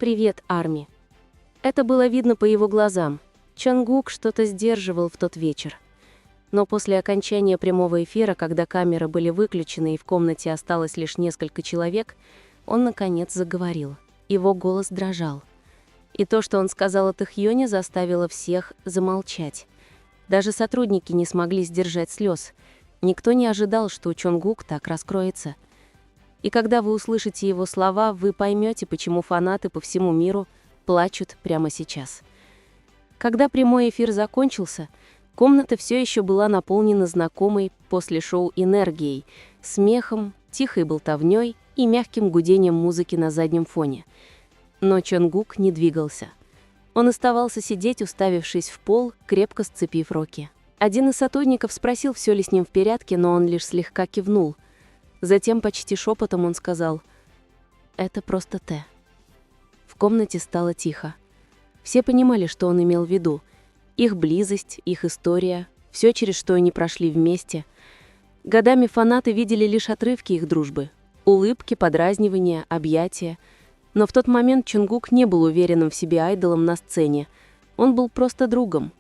«Привет, Арми». Это было видно по его глазам. Чонгук что-то сдерживал в тот вечер. Но после окончания прямого эфира, когда камеры были выключены и в комнате осталось лишь несколько человек, он наконец заговорил. Его голос дрожал. И то, что он сказал о Тэхьоне, заставило всех замолчать. Даже сотрудники не смогли сдержать слез. Никто не ожидал, что Чонгук так раскроется. И когда вы услышите его слова, вы поймете, почему фанаты по всему миру плачут прямо сейчас. Когда прямой эфир закончился, комната все еще была наполнена знакомой после шоу энергией, смехом, тихой болтовней и мягким гудением музыки на заднем фоне. Но Чонгук не двигался. Он оставался сидеть, уставившись в пол, крепко сцепив руки. Один из сотрудников спросил, все ли с ним в порядке, но он лишь слегка кивнул. Затем почти шепотом он сказал: «Это просто Тэ». В комнате стало тихо. Все понимали, что он имел в виду. Их близость, их история, все, через что они прошли вместе. Годами фанаты видели лишь отрывки их дружбы. Улыбки, подразнивания, объятия. Но в тот момент Чонгук не был уверенным в себе айдолом на сцене. Он был просто другом.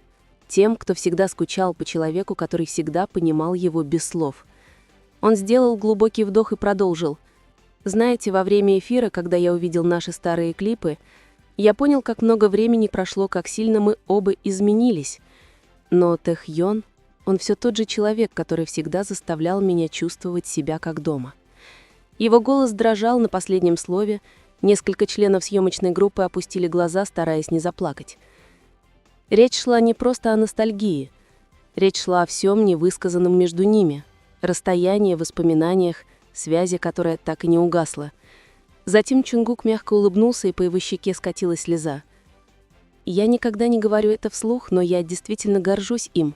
Тем, кто всегда скучал по человеку, который всегда понимал его без слов. Он сделал глубокий вдох и продолжил. «Знаете, во время эфира, когда я увидел наши старые клипы, я понял, как много времени прошло, как сильно мы оба изменились. Но Тэхьон, он все тот же человек, который всегда заставлял меня чувствовать себя как дома». Его голос дрожал на последнем слове, несколько членов съемочной группы опустили глаза, стараясь не заплакать. Речь шла не просто о ностальгии. Речь шла о всем невысказанном между ними. Расстояние, воспоминаниях, связи, которая так и не угасла. Затем Чонгук мягко улыбнулся, и по его щеке скатилась слеза. «Я никогда не говорю это вслух, но я действительно горжусь им.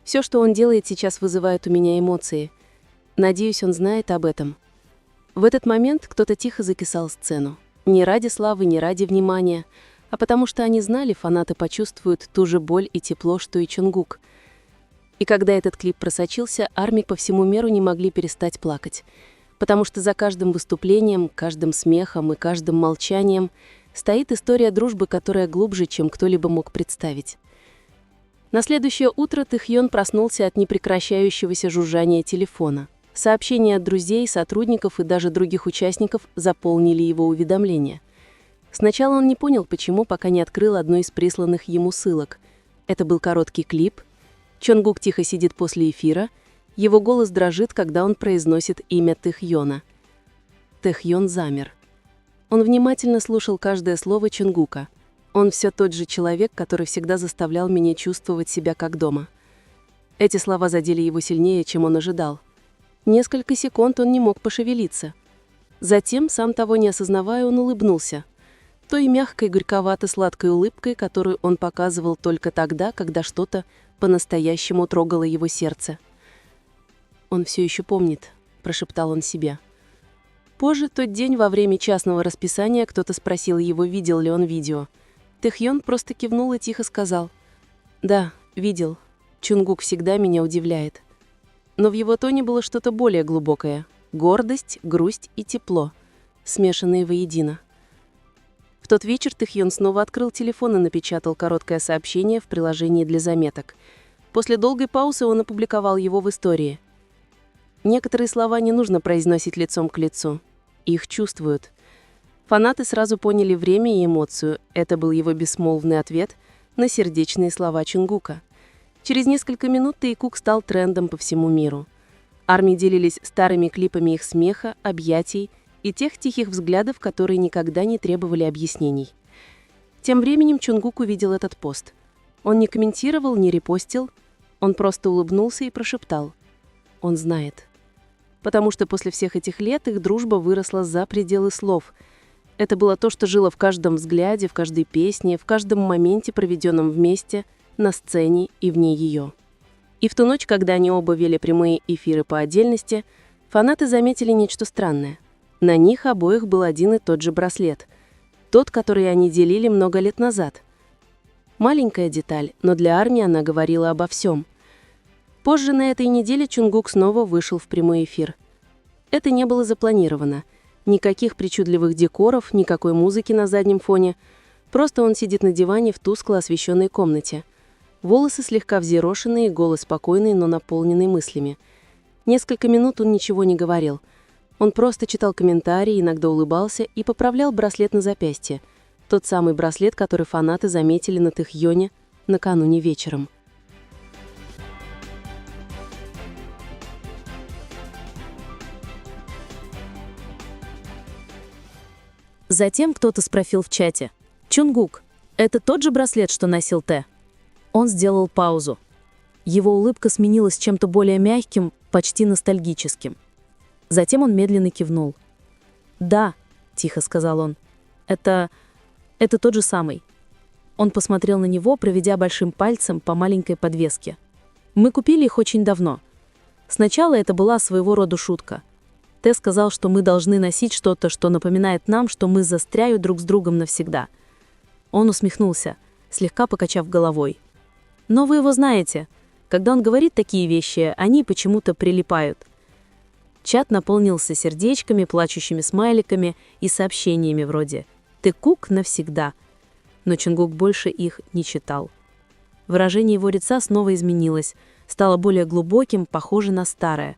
Все, что он делает сейчас, вызывает у меня эмоции. Надеюсь, он знает об этом». В этот момент кто-то тихо закисал сцену. Не ради славы, не ради внимания, а потому что они знали, фанаты почувствуют ту же боль и тепло, что и Чонгук. И когда этот клип просочился, армии по всему миру не могли перестать плакать, потому что за каждым выступлением, каждым смехом и каждым молчанием стоит история дружбы, которая глубже, чем кто-либо мог представить. На следующее утро Тэхьон проснулся от непрекращающегося жужжания телефона. Сообщения от друзей, сотрудников и даже других участников заполнили его уведомления. Сначала он не понял, почему, пока не открыл одну из присланных ему ссылок. Это был короткий клип. Чонгук тихо сидит после эфира. Его голос дрожит, когда он произносит имя Тэхьона. Тэхьон замер. Он внимательно слушал каждое слово Чонгука. Он все тот же человек, который всегда заставлял меня чувствовать себя как дома. Эти слова задели его сильнее, чем он ожидал. Несколько секунд он не мог пошевелиться. Затем, сам того не осознавая, он улыбнулся. Той мягкой, горьковато-сладкой улыбкой, которую он показывал только тогда, когда что-то по-настоящему трогало его сердце. «Он все еще помнит», – прошептал он себе. Позже, тот день, во время частного расписания, кто-то спросил его, видел ли он видео. Тэхьон просто кивнул и тихо сказал: «Да, видел. Чонгук всегда меня удивляет». Но в его тоне было что-то более глубокое – гордость, грусть и тепло, смешанные воедино. В тот вечер Тэхьон снова открыл телефон и напечатал короткое сообщение в приложении для заметок. После долгой паузы он опубликовал его в истории. Некоторые слова не нужно произносить лицом к лицу. Их чувствуют. Фанаты сразу поняли время и эмоцию. Это был его бессмолвный ответ на сердечные слова Чонгука. Через несколько минут Тэйкук стал трендом по всему миру. Армии делились старыми клипами их смеха, объятий и тех тихих взглядов, которые никогда не требовали объяснений. Тем временем Чонгук увидел этот пост. Он не комментировал, не репостил, он просто улыбнулся и прошептал: «Он знает». Потому что после всех этих лет их дружба выросла за пределы слов. Это было то, что жило в каждом взгляде, в каждой песне, в каждом моменте, проведенном вместе, на сцене и вне ее. И в ту ночь, когда они оба вели прямые эфиры по отдельности, фанаты заметили нечто странное. На них обоих был один и тот же браслет. Тот, который они делили много лет назад. Маленькая деталь, но для армии она говорила обо всем. Позже на этой неделе Чонгук снова вышел в прямой эфир. Это не было запланировано. Никаких причудливых декоров, никакой музыки на заднем фоне. Просто он сидит на диване в тускло освещенной комнате. Волосы слегка взъерошенные, голос спокойный, но наполненный мыслями. Несколько минут он ничего не говорил. Он просто читал комментарии, иногда улыбался и поправлял браслет на запястье. Тот самый браслет, который фанаты заметили на Тэхёне накануне вечером. Затем кто-то спросил в чате: «Чунгук, это тот же браслет, что носил Тэ?» Он сделал паузу. Его улыбка сменилась чем-то более мягким, почти ностальгическим. Затем он медленно кивнул. «Да», — тихо сказал он, — «это тот же самый». Он посмотрел на него, проведя большим пальцем по маленькой подвеске. «Мы купили их очень давно. Сначала это была своего рода шутка. Тэ сказал, что мы должны носить что-то, что напоминает нам, что мы застряют друг с другом навсегда». Он усмехнулся, слегка покачав головой. «Но вы его знаете. Когда он говорит такие вещи, они почему-то прилипают». Чат наполнился сердечками, плачущими смайликами и сообщениями вроде «Ты кук навсегда». Но Чунгук больше их не читал. Выражение его лица снова изменилось, стало более глубоким, похоже на старое.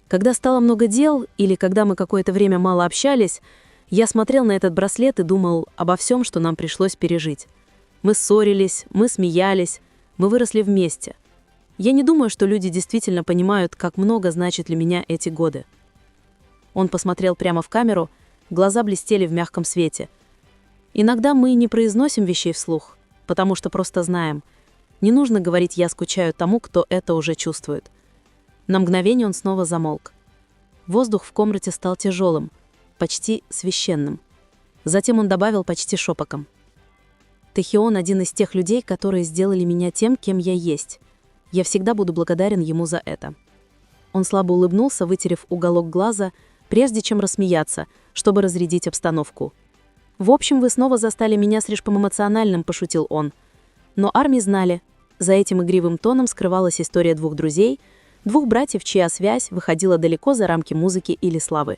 Когда стало много дел, или когда мы какое-то время мало общались, я смотрел на этот браслет и думал обо всем, что нам пришлось пережить. Мы ссорились, мы смеялись, мы выросли вместе. Я не думаю, что люди действительно понимают, как много значит для меня эти годы. Он посмотрел прямо в камеру, глаза блестели в мягком свете. Иногда мы не произносим вещей вслух, потому что просто знаем. Не нужно говорить «я скучаю» тому, кто это уже чувствует. На мгновение он снова замолк. Воздух в комнате стал тяжелым, почти священным. Затем он добавил почти шепотом: «Тэхион — один из тех людей, которые сделали меня тем, кем я есть. Я всегда буду благодарен ему за это». Он слабо улыбнулся, вытерев уголок глаза, прежде чем рассмеяться, чтобы разрядить обстановку. «В общем, вы снова застали меня слишком эмоциональным», — пошутил он. Но армии знали, за этим игривым тоном скрывалась история двух друзей, двух братьев, чья связь выходила далеко за рамки музыки или славы.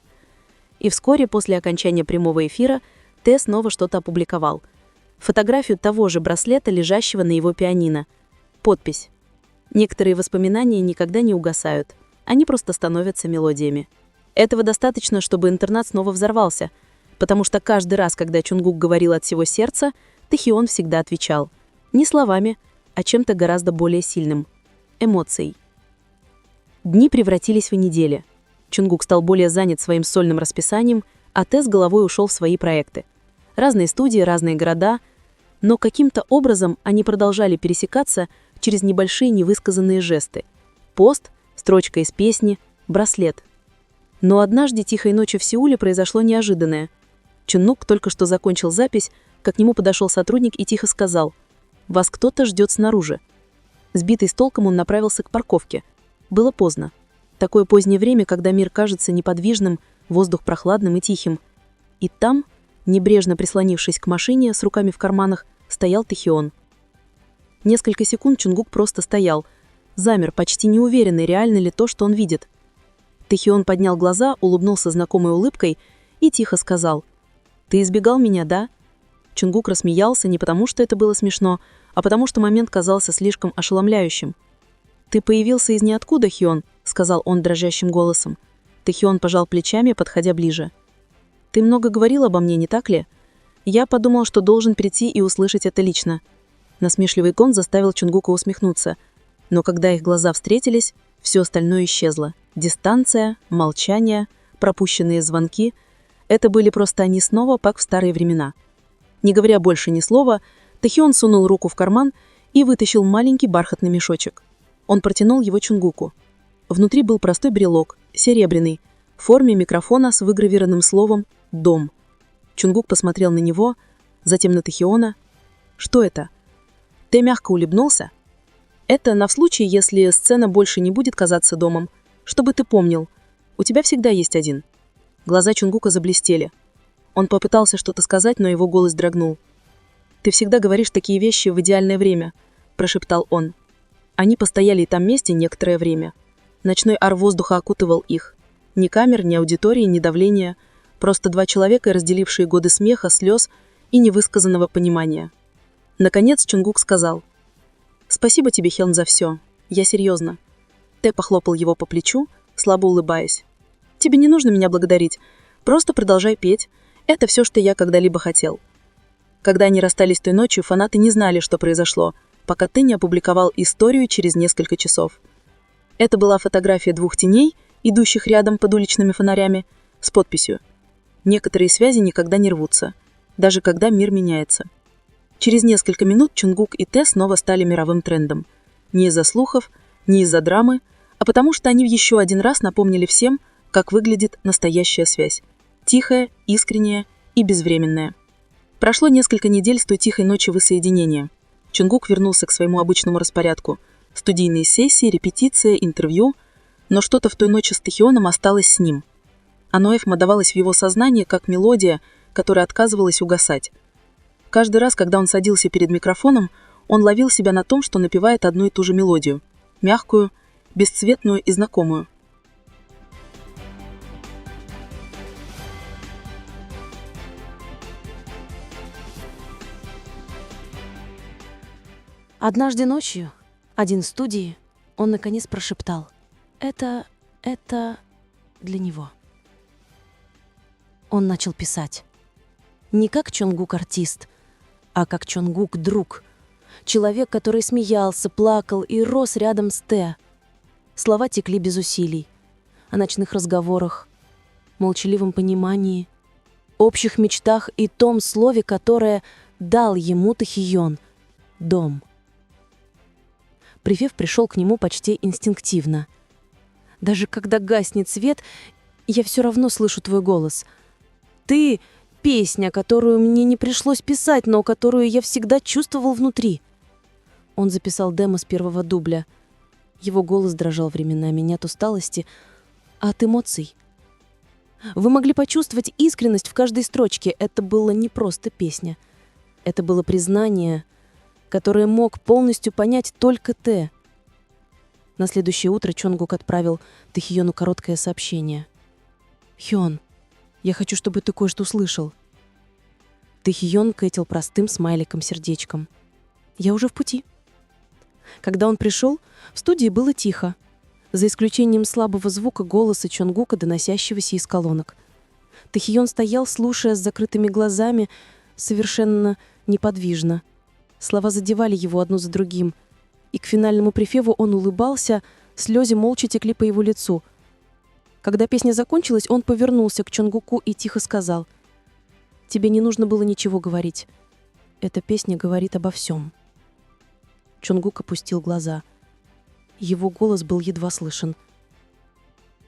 И вскоре после окончания прямого эфира Тэ снова что-то опубликовал. Фотографию того же браслета, лежащего на его пианино. Подпись: «Некоторые воспоминания никогда не угасают, они просто становятся мелодиями». Этого достаточно, чтобы интернет снова взорвался, потому что каждый раз, когда Чунгук говорил от всего сердца, Тэхион всегда отвечал. Не словами, а чем-то гораздо более сильным — эмоцией. Дни превратились в недели. Чунгук стал более занят своим сольным расписанием, а Тэ с головой ушел в свои проекты. Разные студии, разные города, но каким-то образом они продолжали пересекаться через небольшие невысказанные жесты. Пост, строчка из песни, браслет. Но однажды тихой ночью в Сеуле произошло неожиданное. Чунгук только что закончил запись, как к нему подошел сотрудник и тихо сказал: «Вас кто-то ждет снаружи». Сбитый с толком, он направился к парковке. Было поздно. Такое позднее время, когда мир кажется неподвижным, воздух прохладным и тихим. И там, небрежно прислонившись к машине с руками в карманах, стоял Тэхион. Несколько секунд Чунгук просто стоял, замер, почти неуверенный, реально ли то, что он видит. Тэхион поднял глаза, улыбнулся знакомой улыбкой и тихо сказал: «Ты избегал меня, да?» Чунгук рассмеялся не потому, что это было смешно, а потому что момент казался слишком ошеломляющим. «Ты появился из ниоткуда, Хион», — сказал он дрожащим голосом. Тэхион пожал плечами, подходя ближе. «Ты много говорил обо мне, не так ли? Я подумал, что должен прийти и услышать это лично». Насмешливый гон заставил Чунгука усмехнуться, но когда их глаза встретились, все остальное исчезло. Дистанция, молчание, пропущенные звонки — это были просто они снова, как в старые времена. Не говоря больше ни слова, Тэхион сунул руку в карман и вытащил маленький бархатный мешочек. Он протянул его Чунгуку. Внутри был простой брелок, серебряный, в форме микрофона с выгравированным словом «Дом». Чунгук посмотрел на него, затем на Тэхиона. «Что это?» Тэ мягко улыбнулся. «Это на случай, если сцена больше не будет казаться домом. Чтобы ты помнил, у тебя всегда есть один». Глаза Чунгука заблестели. Он попытался что-то сказать, но его голос дрогнул. «Ты всегда говоришь такие вещи в идеальное время», – прошептал он. Они постояли и там вместе некоторое время. Ночной ар воздуха окутывал их. Ни камер, ни аудитории, ни давления. Просто два человека, разделившие годы смеха, слез и невысказанного понимания. Наконец Чонгук сказал: «Спасибо тебе, Хён, за все. Я серьезно». Тэ похлопал его по плечу, слабо улыбаясь. «Тебе не нужно меня благодарить. Просто продолжай петь. Это все, что я когда-либо хотел». Когда они расстались той ночью, фанаты не знали, что произошло, пока Тэ не опубликовал историю через несколько часов. Это была фотография двух теней, идущих рядом под уличными фонарями, с подписью: «Некоторые связи никогда не рвутся, даже когда мир меняется». Через несколько минут Чонгук и Тэ снова стали мировым трендом. Не из-за слухов, не из-за драмы, а потому что они еще один раз напомнили всем, как выглядит настоящая связь. Тихая, искренняя и безвременная. Прошло несколько недель с той тихой ночи воссоединения. Чонгук вернулся к своему обычному распорядку. Студийные сессии, репетиция, интервью. Но что-то в той ночи с Тэхионом осталось с ним. Оно эфмодавалось в его сознании, как мелодия, которая отказывалась угасать. Каждый раз, когда он садился перед микрофоном, он ловил себя на том, что напевает одну и ту же мелодию. Мягкую, бесцветную и знакомую. Однажды ночью, один в студии, он наконец прошептал: «Это для него». Он начал писать. Не как Чонгук-артист, а как Чонгук-друг. Человек, который смеялся, плакал и рос рядом с Тэ. Слова текли без усилий. О ночных разговорах, молчаливом понимании, общих мечтах и том слове, которое дал ему Тэхион — дом. Припев пришел к нему почти инстинктивно. Даже когда гаснет свет, я все равно слышу твой голос. Ты — песня, которую мне не пришлось писать, но которую я всегда чувствовал внутри. Он записал демо с первого дубля. Его голос дрожал временами не от усталости, а от эмоций. Вы могли почувствовать искренность в каждой строчке. Это было не просто песня. Это было признание, которое мог полностью понять только Тэ. На следующее утро Чонгук отправил Тэхиону короткое сообщение. «Хён, я хочу, чтобы ты кое-что услышал». Тэхион кэтил простым смайликом-сердечком. «Я уже в пути». Когда он пришел, в студии было тихо, за исключением слабого звука голоса Чонгука, доносящегося из колонок. Тэхион стоял, слушая с закрытыми глазами, совершенно неподвижно. Слова задевали его одно за другим, и к финальному припеву он улыбался, слезы молча текли по его лицу. Когда песня закончилась, он повернулся к Чонгуку и тихо сказал: «Тебе не нужно было ничего говорить. Эта песня говорит обо всем». Чонгук опустил глаза. Его голос был едва слышен.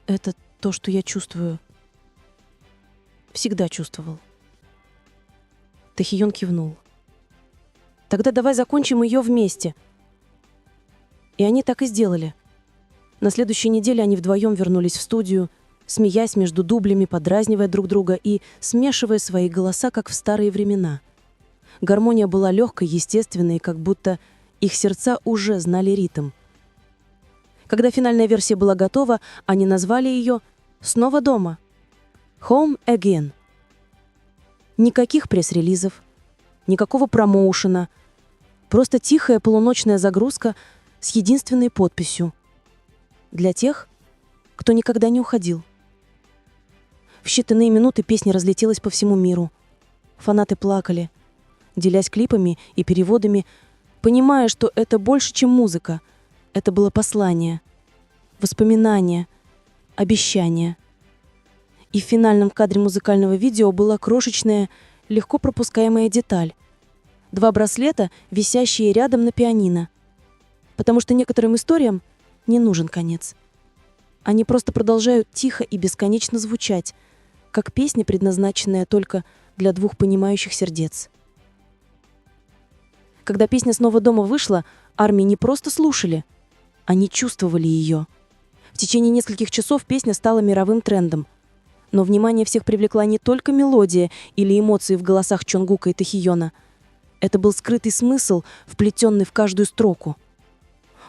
«Это то, что я чувствую. Всегда чувствовал». Тэхион кивнул. «Тогда давай закончим ее вместе». И они так и сделали. На следующей неделе они вдвоем вернулись в студию, смеясь между дублями, подразнивая друг друга и смешивая свои голоса, как в старые времена. Гармония была легкой, естественной, как будто их сердца уже знали ритм. Когда финальная версия была готова, они назвали ее «Снова дома» — «Home Again». Никаких пресс-релизов, никакого промоушена, просто тихая полуночная загрузка с единственной подписью: «Для тех, кто никогда не уходил». В считанные минуты песня разлетелась по всему миру. Фанаты плакали, делясь клипами и переводами, понимая, что это больше, чем музыка. Это было послание, воспоминание, обещание. И в финальном кадре музыкального видео была крошечная, легко пропускаемая деталь. 2 браслета, висящие рядом на пианино. Потому что некоторым историям не нужен конец. Они просто продолжают тихо и бесконечно звучать, как песня, предназначенная только для 2 понимающих сердец. Когда песня «Снова дома» вышла, армии не просто слушали, они чувствовали ее. В течение нескольких часов песня стала мировым трендом. Но внимание всех привлекла не только мелодия или эмоции в голосах Чонгука и Тэхиона. Это был скрытый смысл, вплетенный в каждую строку.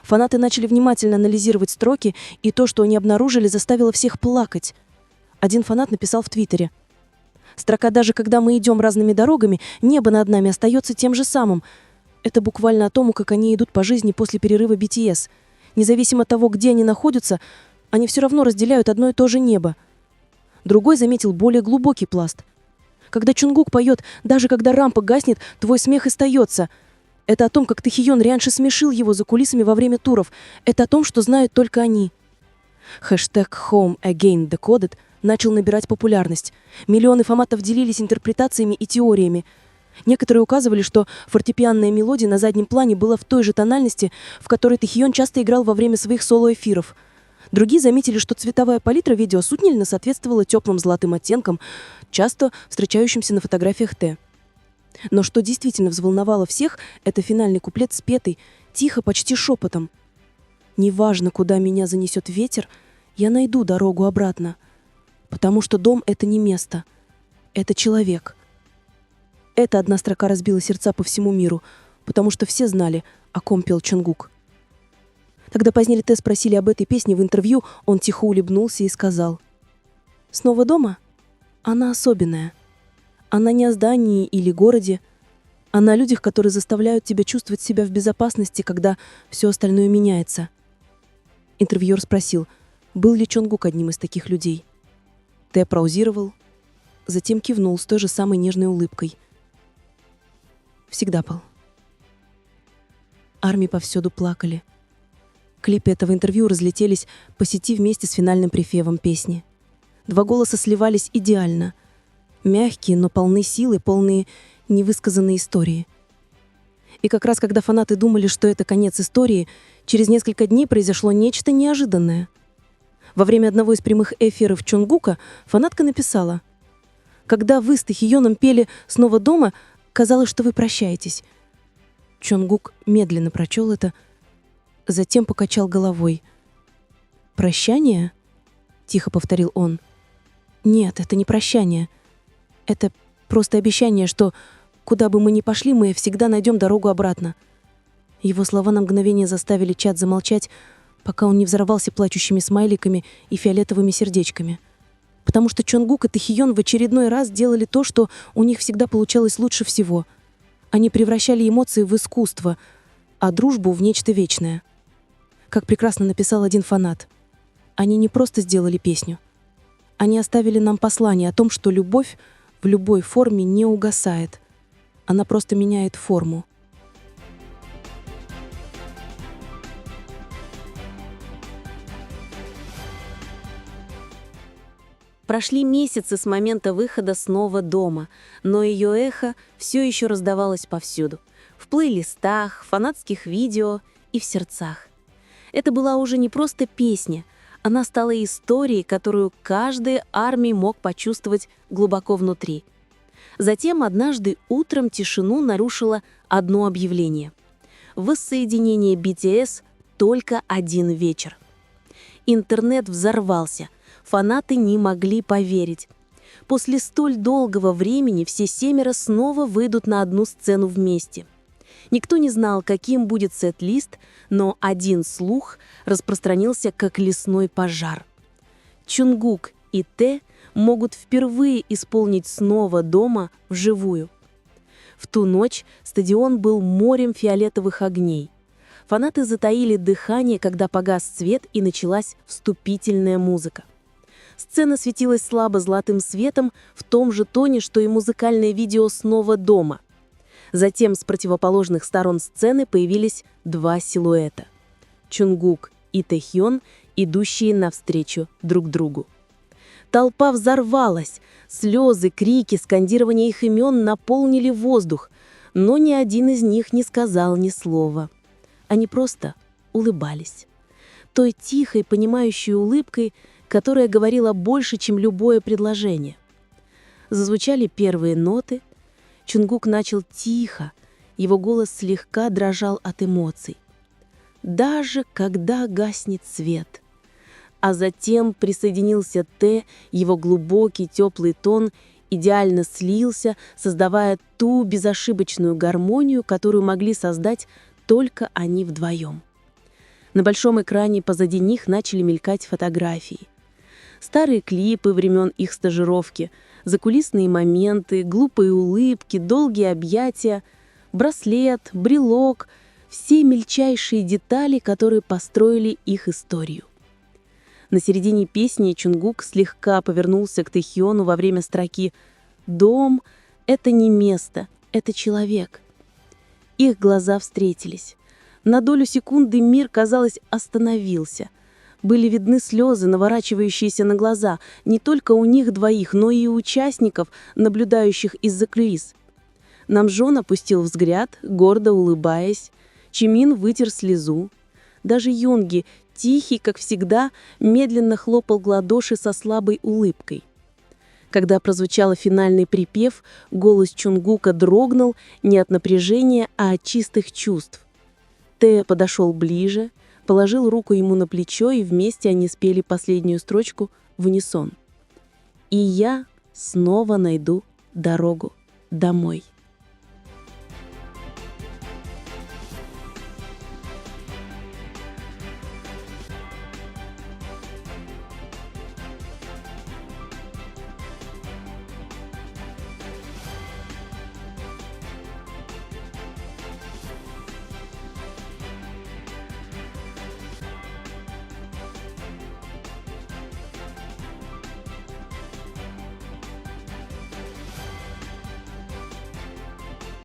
Фанаты начали внимательно анализировать строки, и то, что они обнаружили, заставило всех плакать. Один фанат написал в Твиттере: Строка «Даже когда мы идем разными дорогами, небо над нами остается тем же самым». Это буквально о том, как они идут по жизни после перерыва BTS. Независимо от того, где они находятся, они все равно разделяют одно и то же небо. Другой заметил более глубокий пласт. Когда Чунгук поет «Даже когда рампа гаснет, твой смех остается». Это о том, как Тэхион раньше смешил его за кулисами во время туров. Это о том, что знают только они. Хэштег «Home Again Decoded» начал набирать популярность. Миллионы фанатов делились интерпретациями и теориями. Некоторые указывали, что фортепианная мелодия на заднем плане была в той же тональности, в которой Тэхион часто играл во время своих соло-эфиров. Другие заметили, что цветовая палитра видео сутнельно соответствовала теплым золотым оттенкам, часто встречающимся на фотографиях Т. Но что действительно взволновало всех, это финальный куплет спетый, тихо, почти шепотом. «Неважно, куда меня занесет ветер, я найду дорогу обратно, потому что дом — это не место, это человек». Эта одна строка разбила сердца по всему миру, потому что все знали, о ком пел Чонгук. Когда позднее Т спросили об этой песне в интервью, он тихо улыбнулся и сказал: «Снова дома? Она особенная. Она не о здании или городе. Она о людях, которые заставляют тебя чувствовать себя в безопасности, когда все остальное меняется». Интервьюер спросил, был ли Чонгук одним из таких людей. Т паузировал, затем кивнул с той же самой нежной улыбкой. Всегда был. Армии повсюду плакали. Клипы этого интервью разлетелись по сети вместе с финальным припевом песни. Два голоса сливались идеально. Мягкие, но полны силы, полные невысказанной истории. И как раз когда фанаты думали, что это конец истории, через несколько дней произошло нечто неожиданное. Во время одного из прямых эфиров Чонгука фанатка написала: «Когда вы с Тэхионом пели «Снова дома», казалось, что вы прощаетесь». Чонгук медленно прочел это, затем покачал головой. «Прощание?» — тихо повторил он. «Нет, это не прощание. Это просто обещание, что куда бы мы ни пошли, мы всегда найдем дорогу обратно». Его слова на мгновение заставили чат замолчать, пока он не взорвался плачущими смайликами и фиолетовыми сердечками. Потому что Чонгук и Тэхион в очередной раз делали то, что у них всегда получалось лучше всего. Они превращали эмоции в искусство, а дружбу в нечто вечное. Как прекрасно написал один фанат: они не просто сделали песню. Они оставили нам послание о том, что любовь в любой форме не угасает. Она просто меняет форму. Прошли месяцы с момента выхода «Снова дома», но ее эхо все еще раздавалось повсюду. В плейлистах, фанатских видео и в сердцах. Это была уже не просто песня, она стала историей, которую каждый армий мог почувствовать глубоко внутри. Затем однажды утром тишину нарушило одно объявление. Воссоединение BTS только один вечер. Интернет взорвался. Фанаты не могли поверить. После столь долгого времени все семеро снова выйдут на одну сцену вместе. Никто не знал, каким будет сет-лист, но один слух распространился как лесной пожар. Чунгук и Т могут впервые исполнить «Снова дома» вживую. В ту ночь стадион был морем фиолетовых огней. Фанаты затаили дыхание, когда погас свет и началась вступительная музыка. Сцена светилась слабо золотым светом в том же тоне, что и музыкальное видео «Снова дома». Затем с противоположных сторон сцены появились два силуэта – Чунгук и Тэхион, идущие навстречу друг другу. Толпа взорвалась, слезы, крики, скандирование их имен наполнили воздух, но ни один из них не сказал ни слова. Они просто улыбались. Той тихой, понимающей улыбкой, которая говорила больше, чем любое предложение. Зазвучали первые ноты. Чунгук начал тихо, его голос слегка дрожал от эмоций. «Даже когда гаснет свет». А затем присоединился Т, его глубокий теплый тон идеально слился, создавая ту безошибочную гармонию, которую могли создать только они вдвоем. На большом экране позади них начали мелькать фотографии. Старые клипы времен их стажировки, Закулисные моменты, глупые улыбки, долгие объятия, браслет, брелок — все мельчайшие детали, которые построили их историю. На середине песни Чунгук слегка повернулся к Тэхиону во время строки «Дом — это не место, это человек». Их глаза встретились. На долю секунды мир, казалось, остановился. Были видны слезы, наворачивающиеся на глаза, не только у них двоих, но и у участников, наблюдающих из-за кулис. Намжон опустил взгляд, гордо улыбаясь. Чимин вытер слезу. Даже Йонги, тихий, как всегда, медленно хлопал в ладоши со слабой улыбкой. Когда прозвучал финальный припев, голос Чунгука дрогнул не от напряжения, а от чистых чувств. Тэ подошел ближе, положил руку ему на плечо, и вместе они спели последнюю строчку в унисон. «И я снова найду дорогу домой».